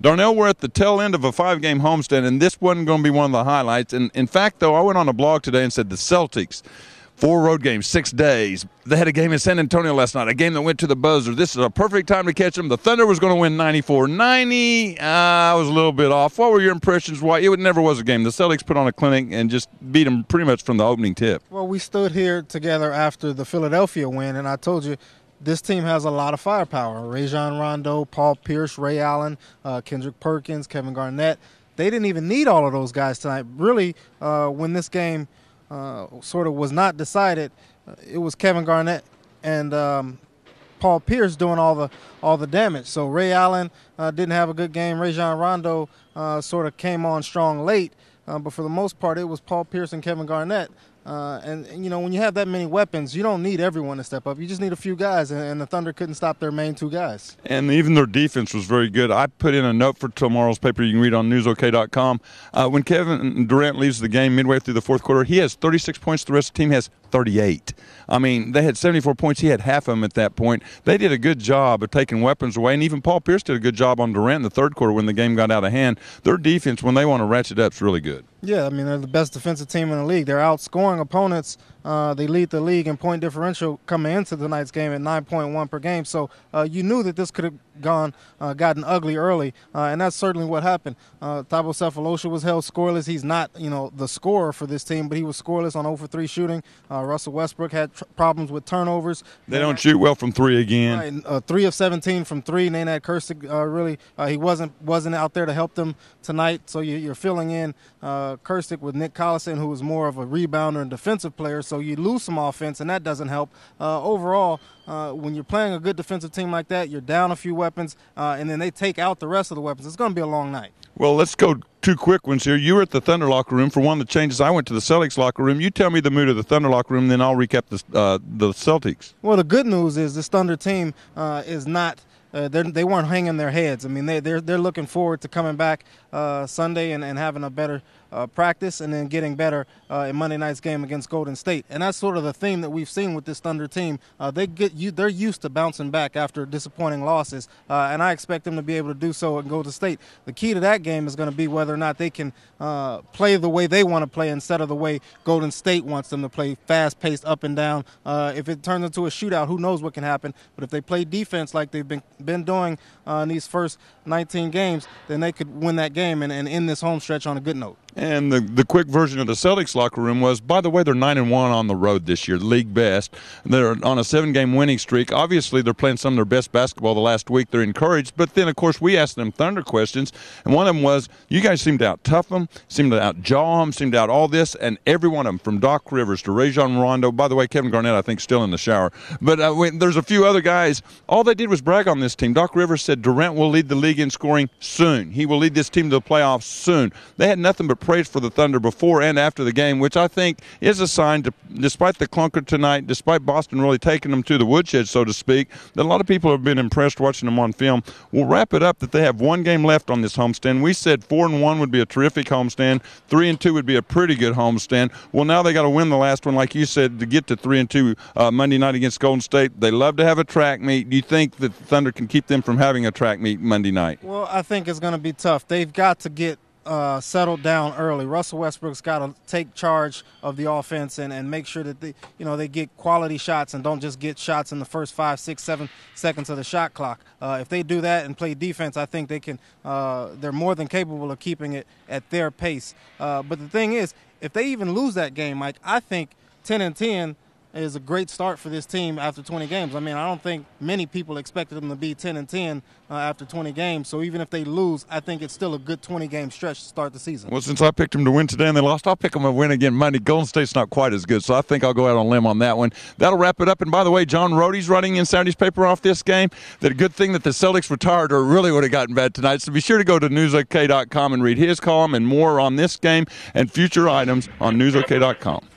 Darnell, we're at the tail end of a 5-game homestand, and this wasn't going to be one of the highlights. And in fact, though, I went on a blog today and said the Celtics, 4 road games, 6 days. They had a game in San Antonio last night, a game that went to the buzzer. This is a perfect time to catch them. The Thunder was going to win 94-90. I was a little bit off. What were your impressions? Why it never was a game. The Celtics put on a clinic and just beat them pretty much from the opening tip. Well, we stood here together after the Philadelphia win, and I told you this team has a lot of firepower. Rajon Rondo, Paul Pierce, Ray Allen, Kendrick Perkins, Kevin Garnett. They didn't even need all of those guys tonight. Really, when this game sort of was not decided, it was Kevin Garnett and Paul Pierce doing all the damage. So Ray Allen didn't have a good game. Rajon Rondo sort of came on strong late, but for the most part, it was Paul Pierce and Kevin Garnett. And you know, when you have that many weapons, you don't need everyone to step up. You just need a few guys, and the Thunder couldn't stop their main 2 guys. And even their defense was very good. I put in a note for tomorrow's paper you can read on newsok.com. When Kevin Durant leaves the game midway through the fourth quarter, he has 36 points. The rest of the team has 38. I mean, they had 74 points. He had half of them at that point. They did a good job of taking weapons away, and even Paul Pierce did a good job on Durant in the third quarter when the game got out of hand. Their defense, when they want to ratchet up, is really good. Yeah, I mean, they're the best defensive team in the league. They're outscoring opponents. They lead the league in point differential coming into tonight's game at 9.1 per game. So you knew that this could have gotten ugly early, and that's certainly what happened. Thabo Sefolosha was held scoreless. He's not, the scorer for this team, but he was scoreless on 0 for 3 shooting. Russell Westbrook had problems with turnovers. They don't shoot well from 3 again. Right, 3 of 17 from 3. Nenad Kirstic he wasn't out there to help them tonight. So you're filling in Kirstic with Nick Collison, who was more of a rebounder and defensive player. So you lose some offense, and that doesn't help. Overall, when you're playing a good defensive team like that, you're down a few weapons, and then they take out the rest of the weapons. It's going to be a long night. Well, let's go 2 quick ones here. You were at the Thunder locker room for one of the changes. I went to the Celtics locker room. You tell me the mood of the Thunder locker room, then I'll recap the Celtics. Well, the good news is this Thunder team is not. They weren't hanging their heads. I mean, they're looking forward to coming back Sunday and having a better practice, and then getting better in Monday night's game against Golden State. And that's sort of the theme that we've seen with this Thunder team. They're used to bouncing back after disappointing losses, and I expect them to be able to do so at Golden State. The key to that game is going to be whether or not they can play the way they want to play instead of the way Golden State wants them to play, fast-paced, up and down. If it turns into a shootout, who knows what can happen. But if they play defense like they've been doing in these first 19 games, then they could win that game and end this home stretch on a good note. And the quick version of the Celtics locker room was, by the way, they're 9-1 on the road this year, league best. They're on a 7-game winning streak. Obviously, they're playing some of their best basketball the last week. They're encouraged. But then, of course, we asked them Thunder questions, and one of them was, you guys seem to out-tough them, seem to out-jaw them, seem to out all this, and every one of them, from Doc Rivers to Rajon Rondo. By the way, Kevin Garnett, I think, still in the shower. But there's a few other guys. All they did was brag on this team. Doc Rivers said Durant will lead the league in scoring soon. He will lead this team to the playoffs soon. They had nothing but praise for the Thunder before and after the game, which I think is a sign, despite the clunker tonight, despite Boston really taking them to the woodshed, so to speak, that a lot of people have been impressed watching them on film. We'll wrap it up that they have 1 game left on this homestand. We said 4-1 would be a terrific homestand. 3-2 would be a pretty good homestand. Well, now they got to win the last one, like you said, to get to 3-2 Monday night against Golden State. They love to have a track meet. Do you think that the Thunder can keep them from having a track meet Monday night? Well, I think it's going to be tough. They've got to get settled down early. Russell Westbrook's got to take charge of the offense and make sure that they get quality shots and don't just get shots in the first 5, 6, 7 seconds of the shot clock. If they do that and play defense, I think they can. They're more than capable of keeping it at their pace. But the thing is, if they even lose that game, Mike, I think 10-10 is a great start for this team after 20 games. I mean, I don't think many people expected them to be 10-10 after 20 games. So even if they lose, I think it's still a good 20-game stretch to start the season. Well, since I picked them to win today and they lost, I'll pick them to win again Monday. Golden State's not quite as good, so I think I'll go out on a limb on that one. That'll wrap it up. And by the way, John Rohde's writing in Saturday's paper off this game that a good thing that the Celtics retired or really would have gotten bad tonight. So be sure to go to newsok.com and read his column and more on this game and future items on newsok.com.